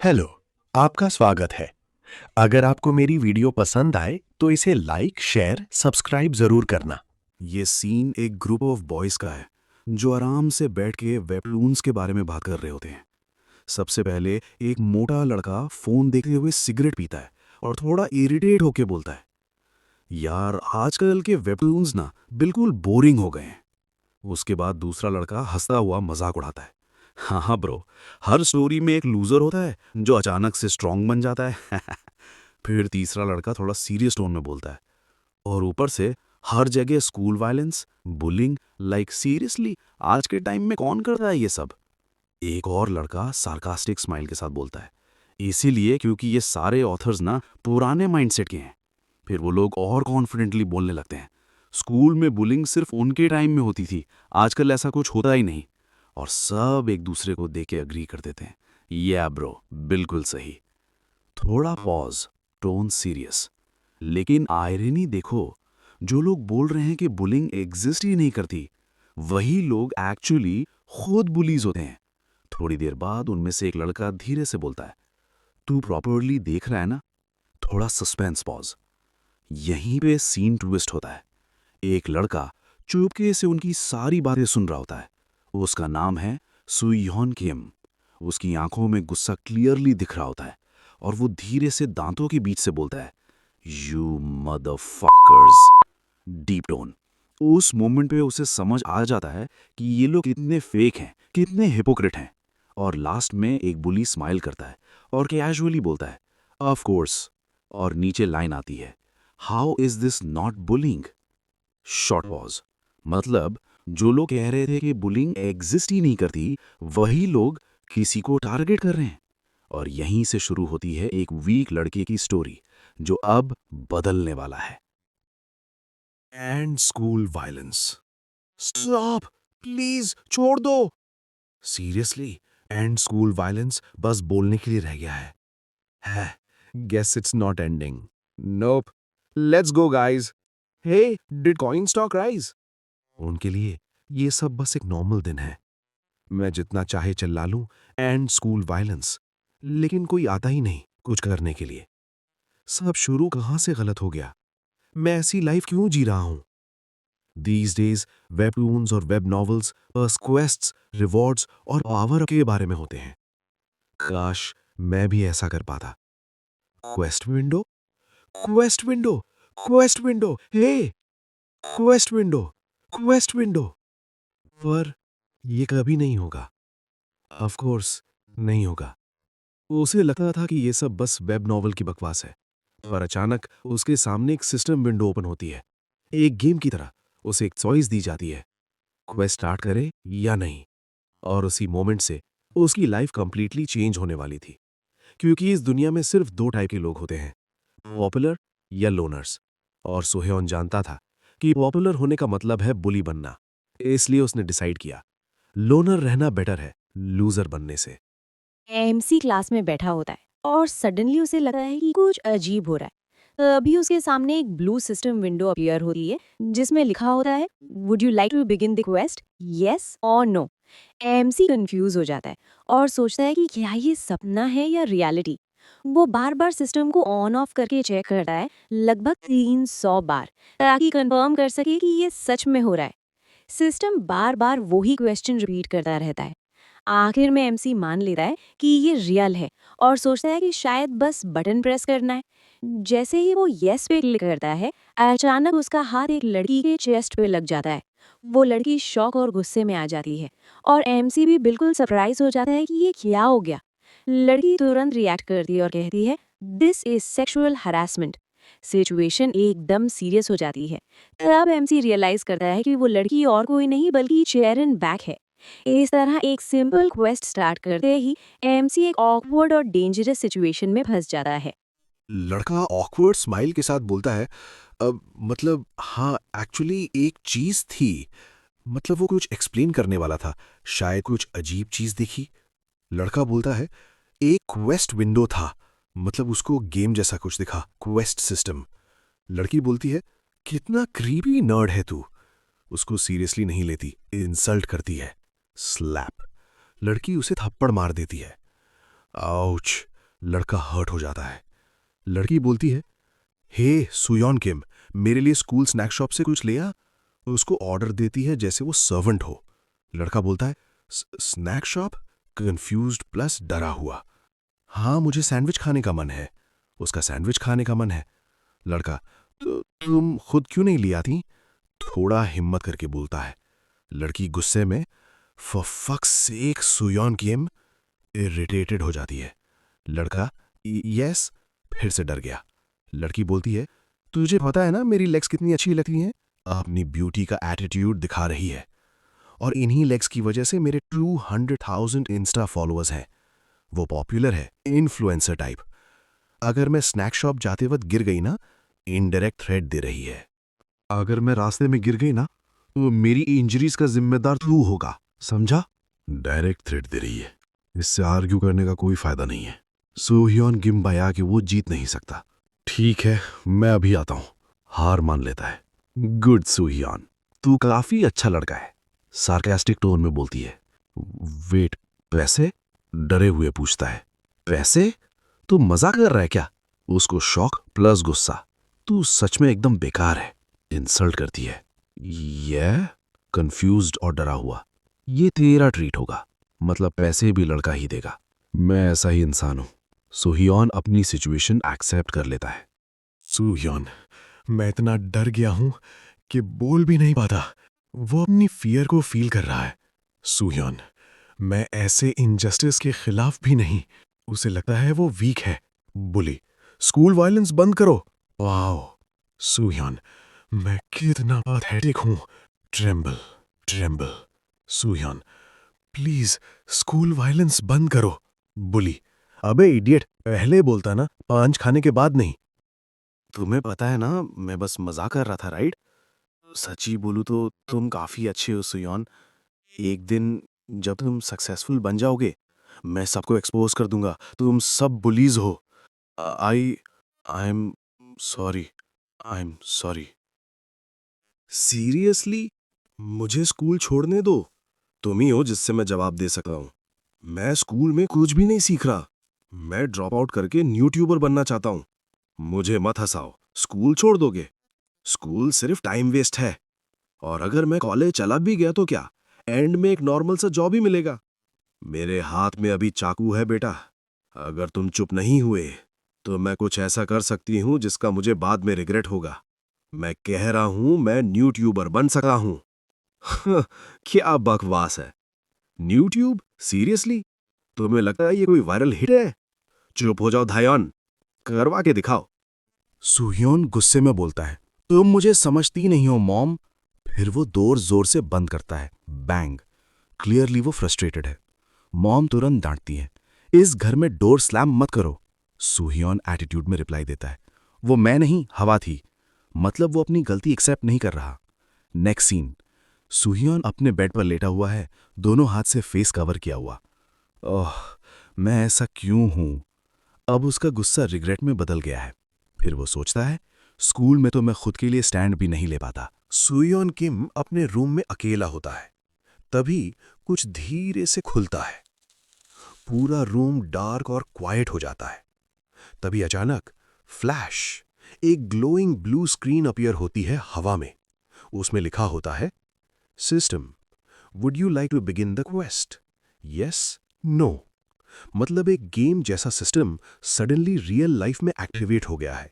Hello, आपका स्वागत है। अगर आपको मेरी वीडियो पसंद आए तो इसे लाइक, शेयर, सब्सक्राइब जरूर करना। ये सीन एक ग्रुप ऑफ बॉयज का है जो आराम से बैठ के वेबटून्स के बारे में बात कर रहे होते हैं। सबसे पहले एक मोटा लड़का फोन देखते हुए सिगरेट पीता है और थोड़ा इरिटेट होके बोलता है, यार आजकल के वेबटून्स ना बिल्कुल बोरिंग हो गए हैं। उसके बाद दूसरा लड़का हंसता हुआ मजाक उड़ाता है, हाँ हाँ ब्रो, हर स्टोरी में एक लूजर होता है जो अचानक से स्ट्रांग बन जाता है। फिर तीसरा लड़का थोड़ा सीरियस टोन में बोलता है, और ऊपर से हर जगह school violence, bullying, like seriously आज के टाइम में कौन करता है ये सब। एक और लड़का सार्कास्टिक स्माइल के साथ बोलता है, इसीलिए क्योंकि ये सारे ऑथर्स ना पुराने माइंडसेट के हैं। फिर वो लोग और कॉन्फिडेंटली बोलने लगते हैं, स्कूल में बुलिंग सिर्फ उनके टाइम में होती थी, आजकल ऐसा कुछ होता ही नहीं। और सब एक दूसरे को देख के अग्री कर देते हैं, या ब्रो बिल्कुल सही। थोड़ा पॉज, टोन सीरियस। लेकिन आयरनी देखो, जो लोग बोल रहे हैं कि बुलिंग एग्जिस्ट ही नहीं करती, वही लोग एक्चुअली खुद बुलीज होते हैं। थोड़ी देर बाद उनमें से एक लड़का धीरे से बोलता है, तू प्रॉपरली देख रहा है ना। थोड़ा सस्पेंस पॉज। यहीं पे सीन ट्विस्ट होता है। एक लड़का चुपके से उनकी सारी बातें सुन रहा होता है। उसका नाम है सुइयोन किम। उसकी आंखों में गुस्सा क्लियरली दिख रहा होता है और वो धीरे से दांतों के बीच से बोलता है, यू मदरफकर्स। Deep tone. उस मोमेंट पे उसे समझ आ जाता है कि ये लोग कितने फेक हैं, कितने हिपोक्रेट हैं। और लास्ट में एक बुली स्माइल करता है और कैजुअली बोलता है, ऑफ कोर्स। और नीचे लाइन आती है, how is this not bullying. Short pause. मतलब जो लोग कह रहे थे कि बुलिंग एग्जिस्ट ही नहीं करती, वही लोग किसी को टारगेट कर रहे हैं। और यहीं से शुरू होती है एक वीक लड़के की स्टोरी जो अब बदलने वाला है। And school violence. Stop, please छोड़ दो। सीरियसली, एंड स्कूल वायलेंस बस बोलने के लिए रह गया है। Guess it's not ending. Nope. Let's go, guys. Hey, did coin stock rise? उनके लिए ये सब बस एक नॉर्मल दिन है। मैं जितना चाहे चिल्ला लूं, एंड स्कूल वायलेंस, लेकिन कोई आता ही नहीं कुछ करने के लिए। सब शुरू कहां से गलत हो गया? मैं ऐसी लाइफ क्यों जी रहा हूं? These days, वेबटून्स और वेब नॉवेल्स बस क्वेस्ट्स, रिवॉर्ड्स और पावर के बारे में होते हैं। काश मैं भी ऐसा कर पाता। Quest window, quest window, quest window, hey, quest window, quest window. पर ये कभी नहीं होगा। ऑफ कोर्स नहीं होगा। उसे लगता था कि ये सब बस वेब नॉवल की बकवास है, पर अचानक उसके सामने एक सिस्टम विंडो ओपन होती है। एक गेम की तरह उसे एक चॉइस दी जाती है, क्वेस्ट स्टार्ट करे या नहीं। और उसी मोमेंट से उसकी लाइफ कंप्लीटली चेंज होने वाली थी। क्योंकि इस दुनिया में सिर्फ दो टाइप के लोग होते हैं, पॉपुलर या लोनर्स। और सोहेन जानता था कि पॉपुलर होने का मतलब है बुली बनना। इसलिए उसने डिसाइड किया, लोनर रहना बेटर है लूजर बनने से। एमसी क्लास में बैठा होता है और सडनली उसे लगता है कि कुछ अजीब हो रहा है। अभी उसके सामने एक ब्लू सिस्टम विंडो अपीयर होती है जिसमें लिखा होता है, would you like to begin the quest, yes और नो। एमसी कंफ्यूज हो जाता है और सोचता है कि क्या ये सपना है या रियलिटी। वो बार बार सिस्टम को ऑन ऑफ करके चेक करता है, लगभग 300 बार, ताकि कंफर्म कर सके कि ये सच में हो रहा है। सिस्टम बार बार वही क्वेश्चन रिपीट करता रहता है। आखिर में एमसी मान लेता है कि ये रियल है और सोचता है कि शायद बस बटन प्रेस करना है। जैसे ही वो येस पे क्लिक करता है, अचानक उसका हाथ एक लड़की के चेस्ट पे लग जाता है। वो लड़की शॉक और गुस्से में आ जाती है और एमसी भी बिल्कुल सरप्राइज हो जाता है कि ये क्या हो गया। लड़की तुरंत रिएक्ट करती है और कहती है, this is sexual harassment. Situation एकदम सीरियस हो जाती है। तब एमसी रियलाइज करता है कि वो लड़की और कोई नहीं बल्कि चेरन बैक है। इस तरह एक सिंपल क्वेस्ट स्टार्ट करते ही एमसी एक ऑकवर्ड और डेंजरस सिचुएशन में फंस जाता है। लड़का ऑकवर्ड स्माइल के साथ बोलता है, मतलब हाँ, एक्चुअली एक चीज थी। मतलब वो कुछ एक्सप्लेन करने वाला था, शायद कुछ अजीब चीज देखी। लड़का बोलता है, एक क्वेस्ट विंडो था, मतलब उसको गेम जैसा कुछ दिखा, क्वेस्ट सिस्टम। लड़की बोलती है, कितना क्रीपी नर्ड है तू। उसको सीरियसली नहीं लेती, इंसल्ट करती है। स्लैप। लड़की उसे थप्पड़ मार देती है। आउच। लड़का हर्ट हो जाता है। लड़की बोलती है, हे सुयोन किम, मेरे लिए स्कूल स्नैक शॉप से कुछ ले आ। उसको ऑर्डर देती है जैसे वो सर्वेंट हो। लड़का बोलता है, स्नैक शॉप? कंफ्यूज्ड प्लस डरा हुआ। हाँ, मुझे सैंडविच खाने का मन है। उसका सैंडविच खाने का मन है। लड़का, तो तुम खुद क्यों नहीं ले आती? थोड़ा हिम्मत करके बोलता है। लड़की गुस्से में, फॉर फक्स सेक सुयोन किम, इरिटेटेड हो जाती है। लड़का, यस, फिर से डर गया। लड़की बोलती है, तुझे पता है ना मेरी लेग्स कितनी अच्छी लगती हैं? अपनी ब्यूटी का एटीट्यूड दिखा रही है। और इन्हीं लेग्स की वजह से मेरे 200,000 इंस्टा फॉलोअर्स हैं। वो पॉपुलर है, इन्फ्लुएंसर टाइप। अगर मैं स्नैक शॉप जाते वक्त गिर गई ना, इनडायरेक्ट थ्रेट दे रही है। अगर मैं रास्ते में गिर गई ना, तो मेरी इंजरीज का जिम्मेदार तू होगा, समझा? डायरेक्ट थ्रेट दे रही है। इससे आर्ग्यू करने का कोई फायदा नहीं है। सोह्योन किम बया कि वो जीत नहीं सकता। ठीक है, मैं अभी आता हूं। हार मान लेता है। गुड सोह्योन, तू काफी अच्छा लड़का है, सार्कास्टिक टोन में बोलती है। वेट, पैसे? डरे हुए पूछता है। पैसे? तू मजाक कर रहा है क्या? उसको शॉक प्लस गुस्सा। तू सच में एकदम बेकार है, इंसल्ट करती है। ये कंफ्यूज्ड और डरा हुआ। ये तेरा ट्रीट होगा, मतलब पैसे भी लड़का ही देगा। मैं ऐसा ही इंसान हूं। सोह्योन अपनी सिचुएशन एक्सेप्ट कर लेता है। सोह्योन, मैं इतना डर गया हूं कि बोल भी नहीं पाता। वो अपनी फियर को फील कर रहा है। सोह्योन, मैं ऐसे इनजस्टिस के खिलाफ भी नहीं। उसे लगता है वो वीक है। बुली, स्कूल वायलेंस बंद करो। वाओ सोह्योन, मैं कितना पैथेटिक हूं। Tremble tremble. Sohyun, please school violence बंद करो। बुली, अबे इडियट, पहले बोलता ना, 5 खाने के बाद नहीं। तुम्हें पता है ना, मैं बस मजाक कर रहा था, राइट? सच्ची बोलूं तो तुम काफी अच्छे हो सोह्योन। एक दिन जब तुम सक्सेसफुल बन जाओगे, मैं सबको एक्सपोज कर दूंगा। तुम सब बुलीज हो। I I am sorry, I am sorry. Seriously? मुझे स्कूल छोड़ने दो। तुम ही हो जिससे मैं जवाब दे सकता हूं। मैं स्कूल में कुछ भी नहीं सीख रहा। मैं ड्रॉप आउट करके यूट्यूबर बनना चाहता हूं। मुझे मत हंसाओ। स्कूल छोड़ दोगे? स्कूल सिर्फ टाइम वेस्ट है। और अगर मैं कॉलेज चला भी गया तो क्या, एंड में एक नॉर्मल सा जॉब ही मिलेगा। मेरे हाथ में अभी चाकू है बेटा। अगर तुम चुप नहीं हुए तो मैं कुछ ऐसा कर सकती हूं जिसका मुझे बाद में रिग्रेट होगा। मैं कह रहा हूं, मैं यूट्यूबर बन सकता हूं। क्या बकवास है। यूट्यूब? सीरियसली? तुम्हें लगता है ये कोई वायरल हिट है? चुप हो जाओ धायन, करवा के दिखाओ। सुह्योन गुस्से में बोलता है, तुम मुझे समझती नहीं हो मॉम। फिर वो डोर जोर से बंद करता है, बैंग। क्लियरली वो फ्रस्ट्रेटेड है। मॉम तुरंत डांटती है, इस घर में डोर स्लैम मत करो। सुह्योन एटीट्यूड में रिप्लाई देता है, वो मैं नहीं, हवा थी। मतलब वो अपनी गलती एक्सेप्ट नहीं कर रहा। नेक्स्ट सीन, सुह्योन अपने बेड पर लेटा हुआ है, दोनों हाथ से फेस कवर किया हुआ। ओह, मैं ऐसा क्यों हूं? अब उसका गुस्सा रिग्रेट में बदल गया है। फिर वो सोचता है, स्कूल में तो मैं खुद के लिए स्टैंड भी नहीं ले पाता। सुयोन किम अपने रूम में अकेला होता है। तभी कुछ धीरे से खुलता है। पूरा रूम डार्क और क्वाइट हो जाता है। तभी अचानक फ्लैश, एक ग्लोइंग ब्लू स्क्रीन अपीयर होती है हवा में। उसमें लिखा होता है, system, would you like to begin the quest? Yes, no. मतलब एक गेम जैसा सिस्टम सडनली रियल लाइफ में एक्टिवेट हो गया है।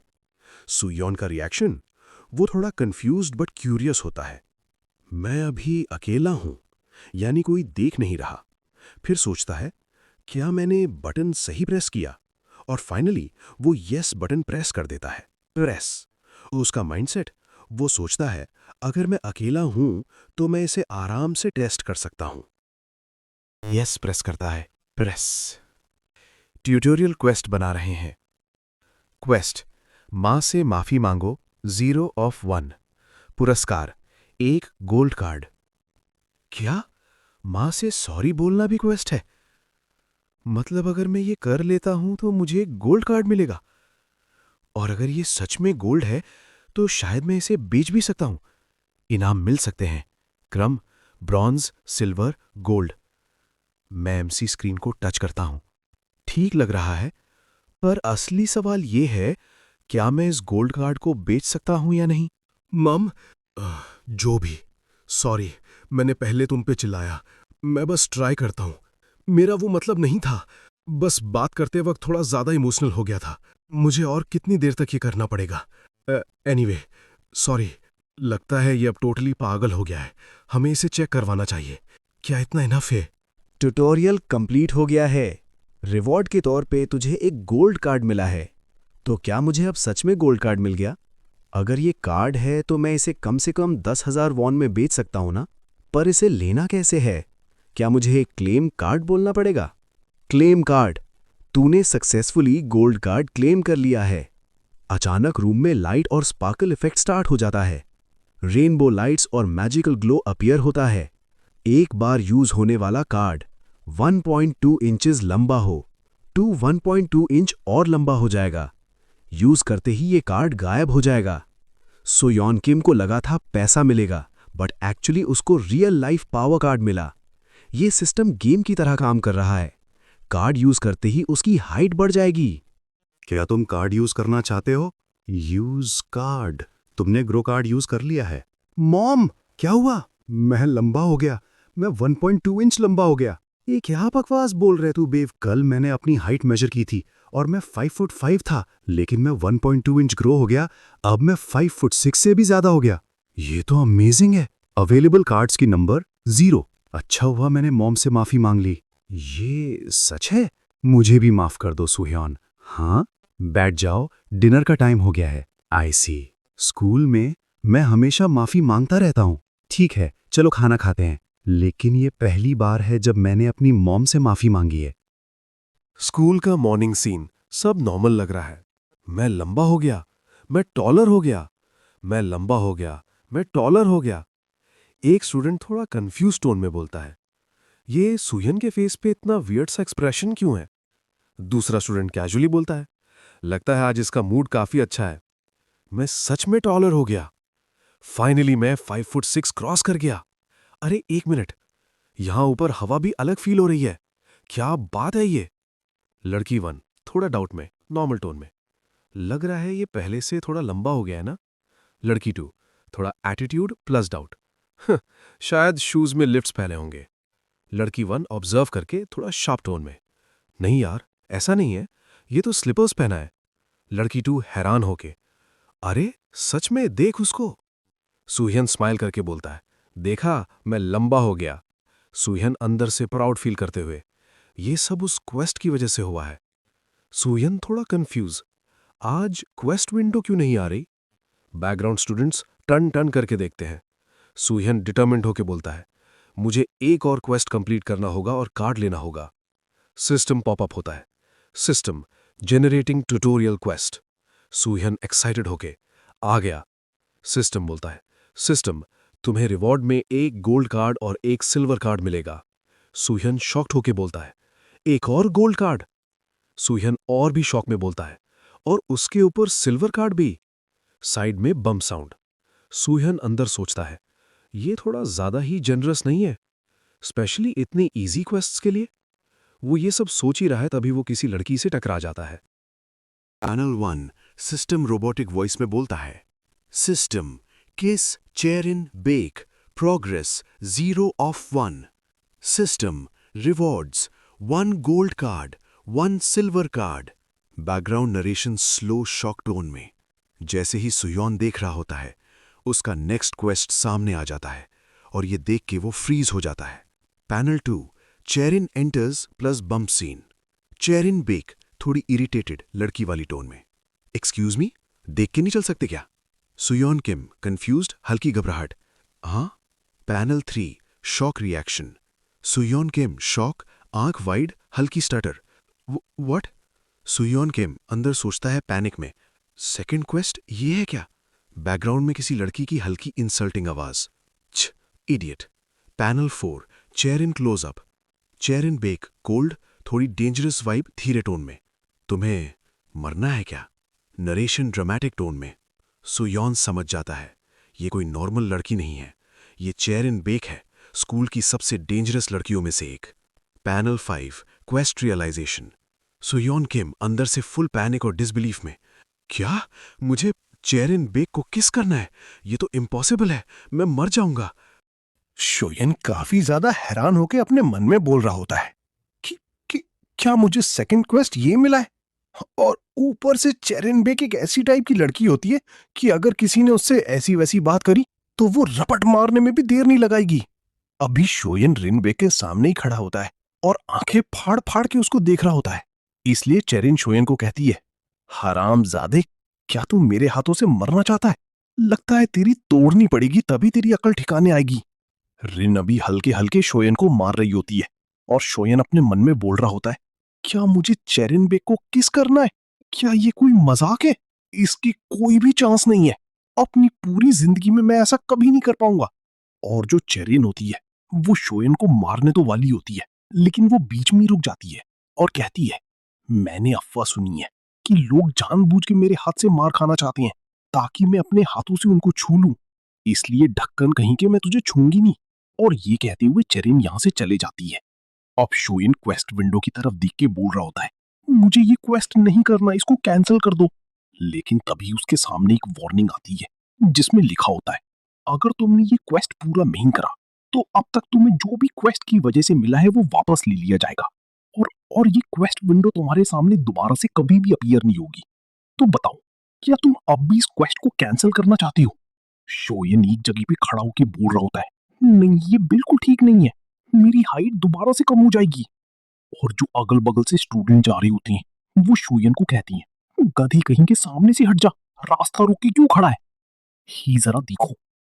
सुयोन का रिएक्शन, वो थोड़ा कंफ्यूज्ड बट क्यूरियस होता है। मैं अभी अकेला हूं, यानी कोई देख नहीं रहा। फिर सोचता है, क्या मैंने बटन सही प्रेस किया? और फाइनली वो यस बटन प्रेस कर देता है। प्रेस। उसका माइंडसेट, वो सोचता है, अगर मैं अकेला हूं तो मैं इसे आराम से टेस्ट कर सकता हूं। यस प्रेस करता है। प्रेस। ट्यूटोरियल क्वेस्ट बना रहे हैं। क्वेस्ट, मां से माफी मांगो, 0 of 1। पुरस्कार, 1 गोल्ड कार्ड। क्या? मां से सॉरी बोलना भी क्वेस्ट है? मतलब अगर मैं ये कर लेता हूं तो मुझे एक गोल्ड कार्ड मिलेगा। और अगर ये सच में गोल्ड है तो शायद मैं इसे बेच भी सकता हूं। इनाम मिल सकते हैं, क्रम, ब्रॉन्ज, सिल्वर, गोल्ड। मैं एमसी स्क्रीन को टच करता हूं। ठीक लग रहा है। पर असली सवाल ये है, क्या मैं इस गोल्ड कार्ड को बेच सकता हूं या नहीं? मम, जो भी, सॉरी, मैंने पहले तुम पे चिल्लाया। मैं बस ट्राई करता हूँ। मेरा वो मतलब नहीं था। बस बात करते वक्त थोड़ा ज्यादा इमोशनल हो गया था। मुझे और कितनी देर तक ये करना पड़ेगा? Anyway, sorry. लगता है ये अब टोटली पागल हो गया है। हमें इसे चेक करवाना चाहिए। क्या इतना इनफ है? ट्यूटोरियल कंप्लीट हो गया है। रिवॉर्ड के तौर पे तुझे एक गोल्ड कार्ड मिला है। तो क्या मुझे अब सच में गोल्ड कार्ड मिल गया? अगर ये कार्ड है तो मैं इसे कम से कम 10,000 वॉन में बेच सकता हूं ना? पर इसे लेना कैसे है? क्या मुझे एक क्लेम कार्ड बोलना पड़ेगा? Claim card. तूने सक्सेसफुली गोल्ड कार्ड क्लेम कर लिया है। अचानक रूम में लाइट और स्पार्कल इफेक्ट स्टार्ट हो जाता है। रेनबो लाइट्स और मैजिकल ग्लो अपीयर होता है। एक बार यूज होने वाला कार्ड 1.2 इंचेस लंबा हो, 1.2 इंच और लंबा हो जाएगा। यूज करते ही ये कार्ड गायब हो जाएगा। सोयॉन किम को लगा था पैसा मिलेगा, बट एक्चुअली उसको रियल लाइफ पावर कार्ड मिला। ये सिस्टम गेम की तरह काम कर रहा है। कार्ड यूज करते ही उसकी हाइट बढ़ जाएगी। क्या तुम कार्ड यूज करना चाहते हो? Use card. तुमने ग्रो कार्ड यूज कर लिया है। मॉम, क्या हुआ? मैं लंबा हो गया। मैं 1.2 इंच लंबा हो गया। ये क्या बकवास बोल रहे तू बेव? कल मैंने अपनी हाइट मेजर की थी और मैं 5 फुट 5 था, लेकिन मैं 1.2 इंच ग्रो हो गया। अब मैं 5 फुट 6 से भी ज्यादा हो गया। ये तो अमेजिंग है। अवेलेबल कार्ड्स की नंबर 0। अच्छा हुआ मैंने मॉम से माफी मांग ली। ये सच है? मुझे भी माफ कर दो सुह्योन। हाँ, बैठ जाओ, डिनर का टाइम हो गया है। आई सी। स्कूल में मैं हमेशा माफी मांगता रहता हूँ। ठीक है, चलो खाना खाते हैं। लेकिन ये पहली बार है जब मैंने अपनी मॉम से माफी मांगी है। स्कूल का मॉर्निंग सीन सब नॉर्मल लग रहा है। मैं लंबा हो गया, मैं टॉलर हो गया, मैं लंबा हो गया, मैं टॉलर हो गया। एक स्टूडेंट थोड़ा कंफ्यूज टोन में बोलता है, ये सुयन के फेस पे इतना वियर्ड सा एक्सप्रेशन क्यों है? दूसरा स्टूडेंट कैजुअली बोलता है, लगता है आज इसका मूड काफी अच्छा है। मैं सच में टॉलर हो गया। फाइनली मैं 5 फुट 6 क्रॉस कर गया। अरे एक मिनट, यहां ऊपर हवा भी अलग फील हो रही है। क्या बात है ये? लड़की 1 थोड़ा डाउट में, नॉर्मल टोन में, लग रहा है ये पहले से थोड़ा लंबा हो गया है ना? लड़की 2 थोड़ा एटीट्यूड प्लस डाउट, शायद शूज में लिफ्ट्स पहले होंगे। लड़की 1 ऑब्जर्व करके थोड़ा शार्प टोन में, नहीं यार, ऐसा नहीं है, ये तो स्लीपर्स पहना है। लड़की 2 हैरान होके, अरे सच में देख उसको। सुह्यन स्माइल करके बोलता है, देखा, मैं लंबा हो गया। सुह्यन अंदर से प्राउड फील करते हुए, ये सब उस क्वेस्ट की वजह से हुआ है। सुह्यन थोड़ा कंफ्यूज, आज क्वेस्ट विंडो क्यों नहीं आ रही? बैकग्राउंड स्टूडेंट्स टन टन करके देखते हैं। सुह्यन डिटर्मिन्ड होके बोलता है, मुझे एक और क्वेस्ट कंप्लीट करना होगा और कार्ड लेना होगा। सिस्टम पॉपअप होता है, system generating tutorial quest. Suhyun excited होके, आ गया। सिस्टम बोलता है, सिस्टम, तुम्हें रिवॉर्ड में एक गोल्ड कार्ड और एक सिल्वर कार्ड मिलेगा। सुह्यन शॉक्ड होके बोलता है, एक और गोल्ड कार्ड? सुह्यन और भी शॉक में बोलता है, और उसके ऊपर सिल्वर कार्ड भी? साइड में बम साउंड। सुह्यन अंदर सोचता है, ये थोड़ा ज्यादा ही जेनरस नहीं है, स्पेशली इतनी इजी क्वेस्ट्स के लिए? वो ये सब सोच ही रहा है तभी वो किसी लड़की से टकरा जाता है। पैनल 1 सिस्टम रोबोटिक वॉइस में बोलता है, सिस्टम किस chair in bake progress 0 of 1। System rewards 1 gold card 1 silver card. Background narration slow shock tone में। जैसे ही सुयॉन देख रहा होता है, उसका नेक्स्ट क्वेस्ट सामने आ जाता है और ये देख के वो फ्रीज हो जाता है। Panel 2 Chaerin enters plus bump scene. Chaerin Baek थोड़ी इरिटेटेड लड़की वाली टोन में, एक्सक्यूज मी, देख के नहीं चल सकते क्या? सुयॉन किम कंफ्यूज्ड, हल्की घबराहट, हाँ? Panel 3 shock reaction. Suyeon Kim shock, आंख वाइड, हल्की स्टटर, व्हाट? सुयॉन किम अंदर सोचता है पैनिक में, सेकंड क्वेस्ट ये है क्या? बैकग्राउंड में किसी लड़की की हल्की इंसल्टिंग आवाज, छ, idiot. Panel 4 chair in closeup. Chair in bake cold, थोड़ी डेंजरस वाइब धीरे टोन में, तुम्हें मरना है क्या? नरेशन ड्रामेटिक टोन में। सुयॉन समझ जाता है ये कोई नॉर्मल लड़की नहीं है, ये चेयर इन बेक है, स्कूल की सबसे डेंजरस लड़कियों में से एक। Panel 5 quest realization. Soyeon Kim अंदर से फुल पैनिक और डिसबिलीफ में। क्या मुझे चेरिन बेक को किस करना है? ये तो इम्पॉसिबल है, मैं मर जाऊंगा। शोयन काफी ज्यादा हैरान होकर अपने मन में बोल रहा होता है कि क्या मुझे सेकंड क्वेस्ट ये मिला है? और ऊपर से चेरिन बेक एक ऐसी टाइप की लड़की होती है कि अगर किसी ने उससे ऐसी वैसी बात करी तो वो रपट मारने में भी देर नहीं लगाएगी। अभी शोयन रिनबेक के सामने ही खड़ा होता है और आंखें फाड़ फाड़ के उसको देख रहा होता है। इसलिए चेरिन शोयन को कहती है, हरामजादे, क्या तू मेरे हाथों से मरना चाहता है? लगता है तेरी तोड़नी पड़ेगी तभी तेरी अकल ठिकाने आएगी। रिन अभी हल्के हल्के शोयन को मार रही होती है और शोयन अपने मन में बोल रहा होता है, क्या मुझे चेरिन बेक को किस करना है? क्या ये कोई मजाक है? इसकी कोई भी चांस नहीं है। अपनी पूरी जिंदगी में मैं ऐसा कभी नहीं कर पाऊंगा। और जो चेरिन होती है वो शोयन को मारने तो वाली होती है, लेकिन वो बीच में ही रुक जाती है और कहती है, मैंने अफवाह सुनी है कि लोग जानबूझ के मेरे हाथ से मार खाना चाहते हैं ताकि मैं अपने हाथों से उनको छू लूं, इसलिए ढक्कन कहीं के मैं तुझे छूंगी नहीं। और ये कहते हुए चेरिन यहां से चले जाती है। अब शोयन क्वेस्ट विंडो की तरफ देख के बोल रहा होता है, मुझे ये क्वेस्ट नहीं करना, इसको कैंसिल कर दो। लेकिन तभी उसके सामने एक वार्निंग आती है जिसमें लिखा होता है, अगर तुमने ये क्वेस्ट पूरा नहीं करा तो अब तक तुम्हें जो भी क्वेस्ट की वजह से मिला है वो वापस ले लिया जाएगा और ये क्वेस्ट विंडो तुम्हारे सामने दोबारा से कभी भी अपीयर नहीं होगी। तो बताओ, क्या तुम अब भी इस क्वेस्ट को कैंसिल करना चाहती हो? शोयन एक जगह पे खड़ा होकर बोल रहा होता है, नहीं, ये बिल्कुल ठीक नहीं है, मेरी हाइट दोबारा से कम हो जाएगी। और जो अगल बगल से स्टूडेंट जा रहे होते हैं वो शोयन को कहती हैं, गधी कहीं के सामने से हट जा, रास्ता रोक के क्यों खड़ा है? ही जरा देखो,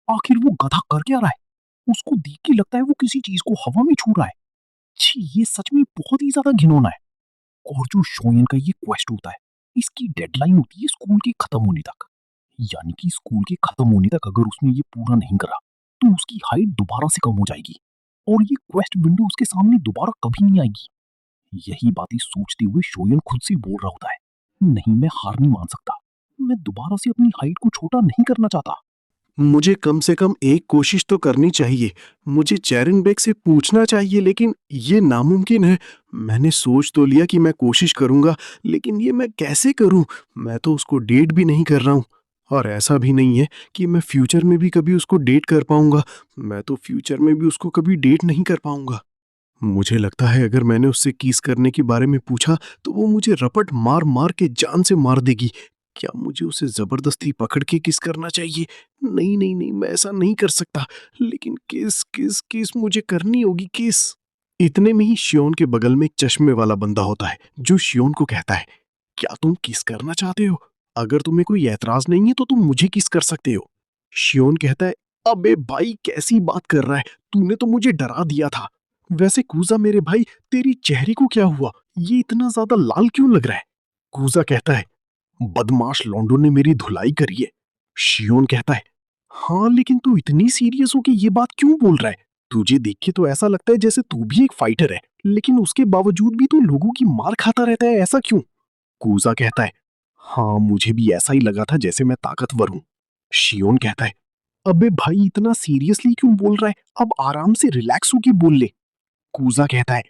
आखिर वो गधा कर क्या रहा है? उसको देख के लगता है वो किसी चीज को हवा में छू रहा है। छी, ये सच में बहुत ही ज्यादा घिनौना है। और जो शोयन का ये क्वेस्ट होता है, इसकी डेडलाइन होती है स्कूल के खत्म होने तक। यानी कि स्कूल के खत्म होने तक अगर उसने ये पूरा नहीं करा तो उसकी हाइट दोबारा से कम हो जाएगी और ये क्वेस्ट विंडो उसके सामने दोबारा कभी नहीं आएगी। यही बातें सोचते हुए शोयन खुद से बोल रहा होता है, नहीं, मैं हार नहीं मान सकता, मैं दोबारा से अपनी हाइट को छोटा नहीं करना चाहता। मुझे कम से कम एक कोशिश तो करनी चाहिए। मुझे चेरिन बेक से पूछना चाहिए, लेकिन ये नामुमकिन है। मैंने सोच तो लिया कि मैं कोशिश करूंगा, लेकिन ये मैं कैसे करूं? मैं तो उसको डेट भी नहीं कर रहा हूं, और ऐसा भी नहीं है कि मैं फ्यूचर में भी कभी उसको डेट कर पाऊंगा। मैं तो फ्यूचर में भी उसको कभी डेट नहीं कर पाऊंगा। मुझे लगता है अगर मैंने उससे किस करने के बारे में पूछा तो वो मुझे रपट मार मार के जान से मार देगी। क्या मुझे उसे जबरदस्ती पकड़ के किस करना चाहिए? नहीं नहीं नहीं, मैं ऐसा नहीं कर सकता। लेकिन किस किस किस मुझे करनी होगी किस। इतने में ही शियोन के बगल में एक चश्मे वाला बंदा होता है जो शियोन को कहता है, क्या तुम किस करना चाहते हो? अगर तुम्हें कोई ऐतराज नहीं है तो तुम मुझे किस कर सकते हो। शियोन कहता है, अबे भाई, कैसी बात कर रहा है? तूने तो मुझे डरा दिया था। वैसे कूजा मेरे भाई, तेरी चेहरे को क्या हुआ? ये इतना ज्यादा लाल क्यों लग रहा है? कूजा कहता है, बदमाश लॉन्डो ने मेरी धुलाई करी है। शियोन कहता है, हाँ, लेकिन तू इतनी सीरियस हो कि ये बात क्यों बोल रहा है? तुझे देख के तो ऐसा लगता है जैसे तू भी एक फाइटर है, लेकिन उसके बावजूद भी तू लोगों की मार खाता रहता है, ऐसा क्यों? कूजा कहता है, हाँ, मुझे भी ऐसा ही लगा था जैसे मैं ताकतवर हूं। शियोन कहता है, अबे भाई, इतना सीरियसली क्यों बोल रहा है? अब आराम से रिलैक्स होके बोल ले। कूजा कहता है,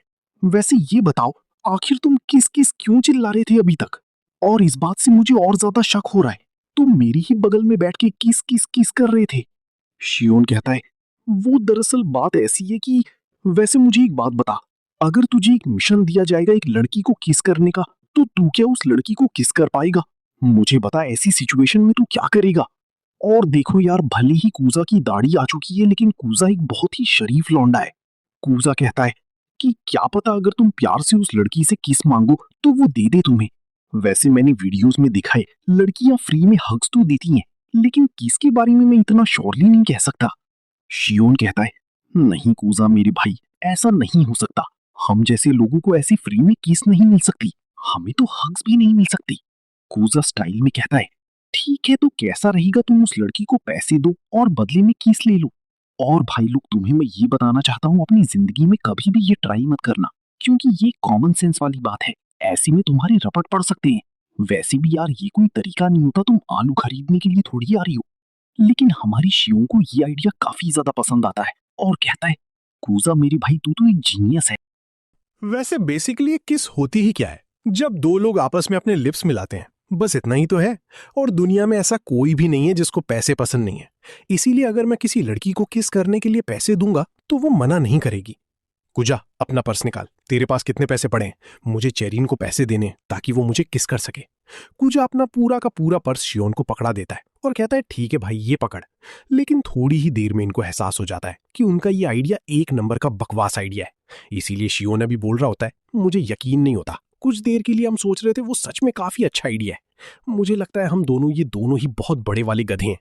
वैसे ये बताओ, आखिर तुम किस किस क्यों चिल्ला रहे थे अभी तक? और इस बात से मुझे और ज्यादा शक हो रहा है, तुम मेरी ही बगल में बैठ के किस किस किस कर रहे थे। शियोन कहता है, वो दरअसल बात ऐसी है कि, वैसे मुझे एक बात बता, अगर तुझे एक मिशन दिया जाएगा एक लड़की को किस करने का, तो तू क्या उस लड़की को किस कर पाएगा? मुझे बता, ऐसी सिचुएशन में तू क्या करेगा? और देखो यार, भले ही कूजा की दाढ़ी आ चुकी है, लेकिन कूजा एक बहुत ही शरीफ लौंडा है। कूजा कहता है कि क्या पता अगर तुम प्यार से उस लड़की से किस मांगो तो वो दे दे तुम्हें। वैसे मैंने वीडियोस में दिखा है, लड़कियां फ्री में हग्स तो देती हैं, लेकिन किस के बारे में मैं इतना श्योरली नहीं कह सकता। शियोन कहता है, नहीं कूजा मेरे भाई, ऐसा नहीं हो सकता। हम जैसे लोगों को ऐसी फ्री में किस नहीं मिल सकती, हमें तो हग्स भी नहीं मिल सकती। कूजा स्टाइल में कहता है, ठीक है, तो कैसा रहेगा, तुम उस लड़की को पैसे दो और बदले में किस ले लो। और भाई लोग, तुम्हें मैं ये बताना चाहता हूँ, अपनी जिंदगी में कभी भी ये ट्राई मत करना, क्योंकि ये कॉमन सेंस वाली बात है। ऐसे में तुम्हारे रपट पड़ सकते हैं। वैसे भी यार, ये कोई तरीका नहीं होता, तुम आलू खरीदने के लिए थोड़ी आ रही हो। लेकिन हमारी शियों को ये आइडिया काफी ज्यादा पसंद आता है और कहता है, कूजा मेरे भाई, तू तो एक जीनियस है। वैसे बेसिकली ये किस होती ही क्या है? जब दो लोग आपस में अपने लिप्स मिलाते हैं, बस इतना ही तो है। और दुनिया में ऐसा कोई भी नहीं है जिसको पैसे पसंद नहीं है। इसीलिए अगर मैं किसी लड़की को किस करने के लिए पैसे दूंगा तो वो मना नहीं करेगी। कुजा, अपना पर्स निकाल, तेरे पास कितने पैसे पड़े हैं? मुझे चेरीन को पैसे देने ताकि वो मुझे किस कर सके। कुजा अपना पूरा का पूरा पर्स शियोन को पकड़ा देता है और कहता है ठीक है भाई, ये पकड़। लेकिन थोड़ी ही देर में इनको एहसास हो जाता है कि उनका ये आइडिया एक नंबर का बकवास आइडिया है। इसीलिए शियोन अभी बोल रहा होता है, मुझे यकीन नहीं होता, कुछ देर के लिए हम सोच रहे थे वो सच में काफी अच्छा आइडिया है। मुझे लगता है हम दोनों ये दोनों ही बहुत बड़े वाले गधे हैं।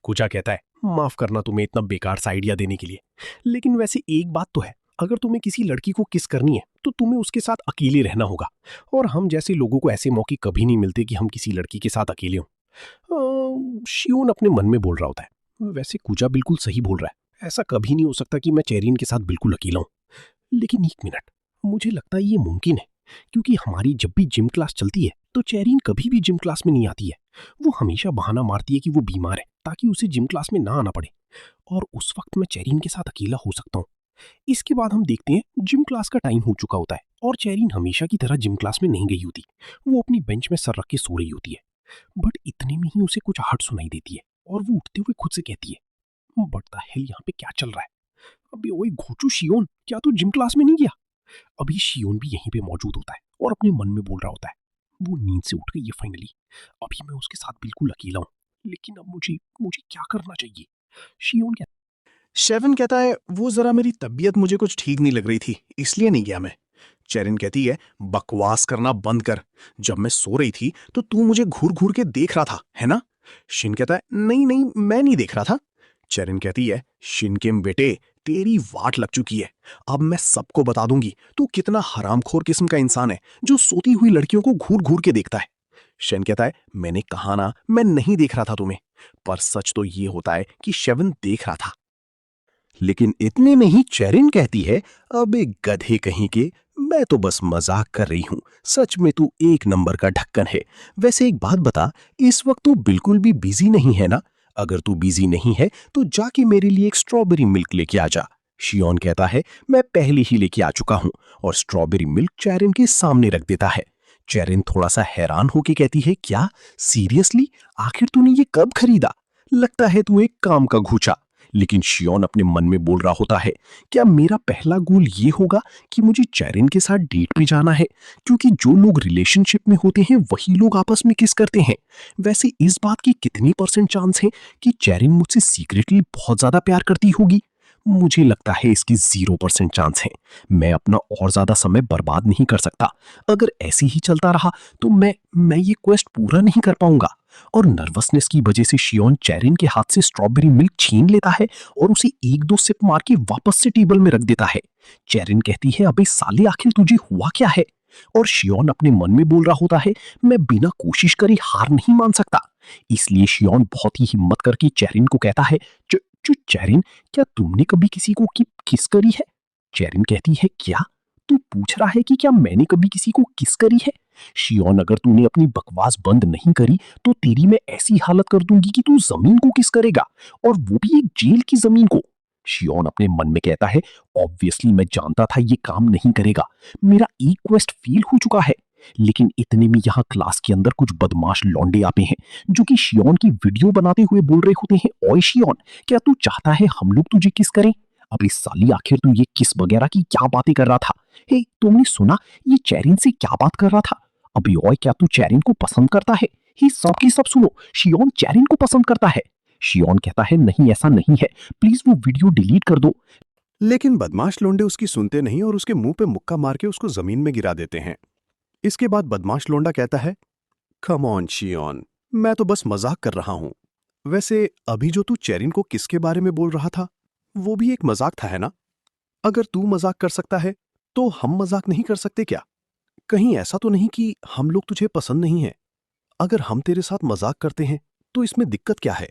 कुजा कहता है, माफ करना तुम्हें इतना बेकार सा आइडिया देने के लिए, लेकिन वैसे एक बात तो है, अगर तुम्हें किसी लड़की को किस करनी है तो तुम्हें उसके साथ अकेले रहना होगा। और हम जैसे लोगों को ऐसे मौके कभी नहीं मिलते कि हम किसी लड़की के साथ अकेले हों। शियोन अपने मन में बोल रहा होता है, वैसे कुजा बिल्कुल सही बोल रहा है, ऐसा कभी नहीं हो सकता कि मैं चेरीन के साथ बिल्कुल अकेला हूं। लेकिन एक मिनट, मुझे लगता है ये मुमकिन है, क्योंकि हमारी जब भी जिम क्लास चलती है तो चेरीन कभी भी जिम क्लास में नहीं आती है। वो हमेशा बहाना मारती है कि वो बीमार है ताकि उसे जिम क्लास में ना आना पड़े, और उस वक्त मैं चेरीन के साथ अकेला हो सकता हूँ। इसके बाद हम देखते हैं जिम क्लास का टाइम हो चुका होता है और चेरीन हमेशा की तरह जिम क्लास में नहीं गई होती। वो अपनी बेंच में सर रख के सो रही होती है। बट इतने में ही उसे कुछ आहट सुनाई देती है और वो उठते हुए खुद से कहती है, बट द हेल, यहाँ पे क्या चल रहा है? अबे ओए घोचू शियोन, क्या तू जिम क्लास में नहीं गया? अभी शियोन भी यहीं पे मौजूद होता है और अपने मन में बोल रहा होता है, वो नींद से उठ गई है फाइनली, अभी मैं उसके साथ बिल्कुल अकेला हूँ, लेकिन अब मुझे मुझे क्या करना चाहिए? शियोन क्या शेवन कहता है, वो जरा मेरी तबीयत मुझे कुछ ठीक नहीं लग रही थी, इसलिए नहीं गया मैं। चेरिन कहती है, बकवास करना बंद कर, जब मैं सो रही थी तो तू मुझे घूर घूर के देख रहा था, है ना? शिन कहता है, नहीं नहीं, मैं नहीं देख रहा था। चेरिन कहती है, शिनकिम बेटे, तेरी वाट लग चुकी है, अब मैं सबको बता दूंगी तू कितना हरामखोर किस्म का इंसान है जो सोती हुई लड़कियों को घूर घूर के देखता है। शेन कहता है, मैंने कहा ना, मैं नहीं देख रहा था तुम्हें, पर सच तो ये होता है कि शेवन देख रहा था। लेकिन इतने में ही चेरिन कहती है, अबे गधे कहीं के, मैं तो बस मजाक कर रही हूं, सच में तू एक नंबर का ढक्कन है। वैसे एक बात बता, इस वक्त तू बिल्कुल भी बिजी नहीं है ना? अगर तू बिजी नहीं है तो जाके मेरे लिए एक स्ट्रॉबेरी मिल्क लेके आ जा। शियोन कहता है, मैं पहले ही लेके आ चुका हूं, और स्ट्रॉबेरी मिल्क चेरिन के सामने रख देता है। चेरिन थोड़ा सा हैरान होके कहती है, क्या सीरियसली? आखिर तूने ये कब खरीदा? लगता है तू एक काम का घूचा। लेकिन शियोन अपने मन में बोल रहा होता है, क्या मेरा पहला गोल ये होगा कि मुझे चेरिन के साथ डेट पे जाना है? क्योंकि जो लोग रिलेशनशिप में होते हैं वही लोग आपस में किस करते हैं। वैसे इस बात की कितनी % चांस है कि चेरिन मुझसे सीक्रेटली बहुत ज्यादा प्यार करती होगी? मुझे लगता है इसकी 0% चांस है। मैं अपना और ज्यादा समय बर्बाद नहीं कर सकता। अगर ऐसे ही चलता रहा तो मैं ये क्वेस्ट पूरा नहीं कर पाऊंगा। और नर्वसनेस की वजह से शियोन चेरिन के हाथ से स्ट्रॉबेरी मिल्क छीन लेता है और उसे 1-2 सिप मार के वापस से टेबल में रख देता है। चेरिन कहती है, अबे साले, आखिर तुझे हुआ क्या है? और शियोन अपने मन में बोल रहा होता है, मैं बिना कोशिश करे हार नहीं मान सकता। इसलिए शियोन बहुत ही हिम्मत करके चेरिन को कहता है, चेरिन, क्या तुमने कभी किसी को किस करी है? चेरिन कहती है, क्या तू पूछ रहा है कि क्या मैंने कभी किसी को किस करी है? शियोन, अगर तूने अपनी बकवास बंद नहीं करी तो तेरी मैं ऐसी हालत कर दूंगी कि तू जमीन को किस करेगा, और वो भी एक जेल की जमीन को। शियोन अपने मन में कहता है, ऑब्वियसली मैं जानता था ये काम नहीं करेगा, मेरा एक क्वेस्ट फेल हो चुका है। लेकिन इतने में यहाँ क्लास के अंदर कुछ बदमाश लौंडे आते हैं जो कि शियोन की वीडियो बनाते हुए बोल रहे होते हैं, ओए शियोन, क्या तू चाहता है हम लोग तुझे किस करें? अबे साली, आखिर तू ये किस वगैरह की क्या बातें कर रहा था? हे, तुमने सुना ये चेरिन से क्या बात कर रहा था? अबे ओए, क्या तू चेरिन को पसंद करता है? ही सब की सब सुनो, शियोन चेरिन को पसंद करता है। शियोन कहता है, नहीं ऐसा नहीं है, प्लीज वो वीडियो डिलीट कर दो। लेकिन बदमाश लोंडे उसकी सुनते नहीं और उसके मुंह पे मुक्का मार के उसको जमीन में गिरा देते हैं। इसके बाद बदमाश लोंडा कहता है, कम ऑन शियोन, मैं तो बस मजाक कर रहा हूं। वैसे अभी जो तू चेरिन को किसके बारे में बोल रहा था, वो भी एक मजाक था, है ना? अगर तू मजाक कर सकता है तो हम मजाक नहीं कर सकते क्या? कहीं ऐसा तो नहीं कि हम लोग तुझे पसंद नहीं है? अगर हम तेरे साथ मजाक करते हैं तो इसमें दिक्कत क्या है?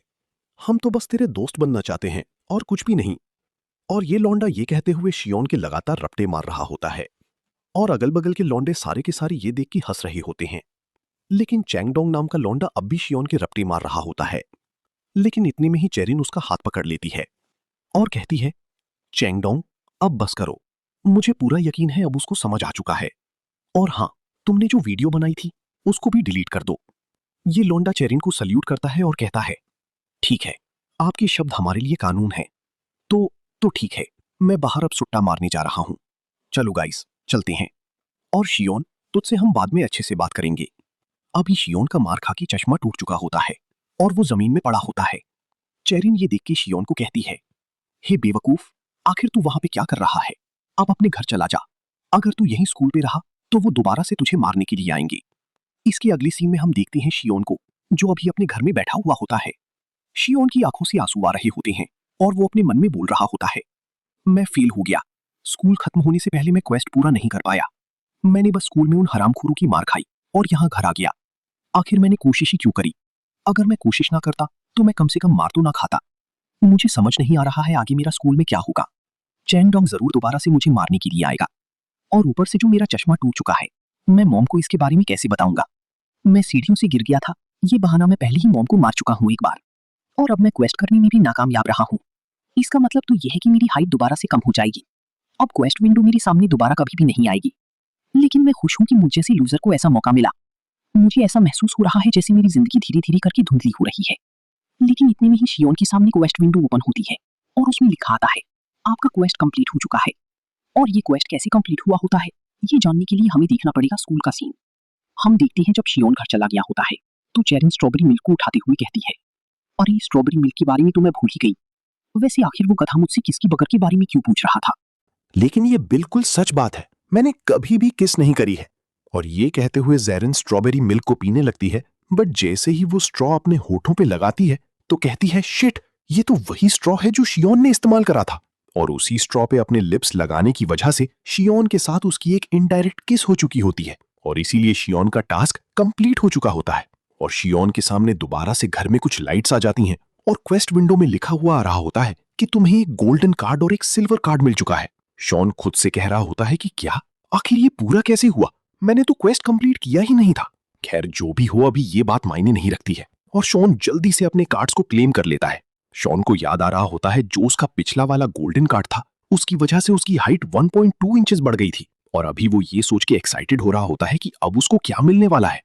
हम तो बस तेरे दोस्त बनना चाहते हैं और कुछ भी नहीं। और ये लौंडा ये कहते हुए शियोन के लगातार रपटे मार रहा होता है, और अगल बगल के लौंडे सारे के सारे ये देख के हंस रहे होते हैं। लेकिन चैंगडोंग नाम का लौंडा अब भी शियोन के रपटे मार रहा होता है। लेकिन इतने में ही चेरिन उसका हाथ पकड़ लेती है और कहती है, चैंगडोंग, अब बस करो, मुझे पूरा यकीन है अब उसको समझ आ चुका है। और हाँ, तुमने जो वीडियो बनाई थी उसको भी डिलीट कर दो। ये लोंडा चेरिन को सल्यूट करता है और कहता है, ठीक है, आपके शब्द हमारे लिए कानून है। तो ठीक है, मैं बाहर अब सुट्टा मारने जा रहा हूं। चलो गाइस, चलते हैं। और शियोन, तुझसे हम बाद में अच्छे से बात करेंगे। अभी शियोन का मार खा के चश्मा टूट चुका होता है और वो जमीन में पड़ा होता है। चेरिन ये देख के शियोन को कहती है, हे बेवकूफ, आखिर तू वहां पे क्या कर रहा है? अब अपने घर चला जा। अगर तू यहीं स्कूल पे रहा तो वो दोबारा से तुझे मारने के लिए आएंगे। इसकी अगली सीन में हम देखते हैं शियोन को, जो अभी अपने घर में बैठा हुआ होता है। शियोन की आंखों से आंसू आ रहे होते हैं और वो अपने मन में बोल रहा होता है, मैं फेल हो गया। स्कूल खत्म होने से पहले मैं क्वेस्ट पूरा नहीं कर पाया। मैंने बस स्कूल में उन हरामखोरों की मार खाई और यहाँ घर आ गया। आखिर मैंने कोशिश ही क्यों करी? अगर मैं कोशिश ना करता तो मैं कम से कम मार तो ना खाता। मुझे समझ नहीं आ रहा है आगे मेरा स्कूल में क्या होगा। चैंगडोंग जरूर दोबारा से मुझे मारने के लिए आएगा। और ऊपर से जो मेरा चश्मा टूट चुका है, मैं मॉम को इसके बारे में कैसे बताऊंगा? मैं सीढ़ियों से गिर गया था, ये बहाना मैं पहले ही मॉम को मार चुका हूँ एक बार, और अब मैं क्वेस्ट करने में भी नाकामयाब रहा हूँ। इसका मतलब तो यह है कि मेरी हाइट दोबारा से कम हो जाएगी। अब क्वेस्ट विंडो मेरे सामने दोबारा कभी भी नहीं आएगी। लेकिन मैं खुश हूँ कि मुझ जैसे लूजर को ऐसा मौका मिला। मुझे ऐसा महसूस हो रहा है जैसे मेरी जिंदगी धीरे धीरे करके धुंधली हो रही है। लेकिन इतने में ही शियोन के सामने क्वेस्ट विंडो ओपन होती है और उसमें लिखा आता है, आपका क्वेस्ट कंप्लीट हो चुका है। और ये क्वेस्ट कैसे कंप्लीट हुआ होता है, ये जानने के लिए हमें देखना पड़ेगा स्कूल का सीन। हम देखते हैं जब शियोन घर चला गया होता है तो चेरिन स्ट्रॉबेरी मिल्क को उठाते हुए कहती है, अरे स्ट्रॉबेरी मिल्क के बारे में तो मैं भूल ही गई। वैसे आखिर वो गधा मुझसे किसकी बकर के बारे में क्यों पूछ रहा था? लेकिन ये बिल्कुल सच बात है, मैंने कभी भी किस नहीं करी है। और ये कहते हुए ज़ेरिन स्ट्रॉबेरी मिल्क को पीने लगती है, बट जैसे ही वो स्ट्रॉ अपने होठों पे लगाती है तो कहती है, शिट, ये तो वही स्ट्रॉ है जो शियोन ने इस्तेमाल करा था। और उसी स्ट्रॉ पे अपने लिप्स लगाने की वजह से शियोन के साथ उसकी एक इनडायरेक्ट किस हो चुकी होती है और इसीलिए शियोन का टास्क कंप्लीट हो चुका होता है। और शियोन के सामने दोबारा से घर में कुछ लाइट्स आ जाती हैं और क्वेस्ट विंडो में लिखा हुआ आ रहा होता है कि तुम्हें एक गोल्डन कार्ड और एक सिल्वर कार्ड मिल चुका है। शॉन खुद से कह रहा होता है कि क्या, आखिर ये पूरा कैसे हुआ? मैंने तो क्वेस्ट कंप्लीट किया ही नहीं था। खैर, जो भी हो, अभी ये बात मायने नहीं रखती है और शॉन जल्दी से अपने कार्ड्स को क्लेम कर लेता है। शॉन को याद आ रहा होता है जो उसका पिछला वाला गोल्डन कार्ड था, उसकी वजह से उसकी हाइट 1.2 इंचेस बढ़ गई थी और अभी वो ये सोच के एक्साइटेड हो रहा होता है कि अब उसको क्या मिलने वाला है।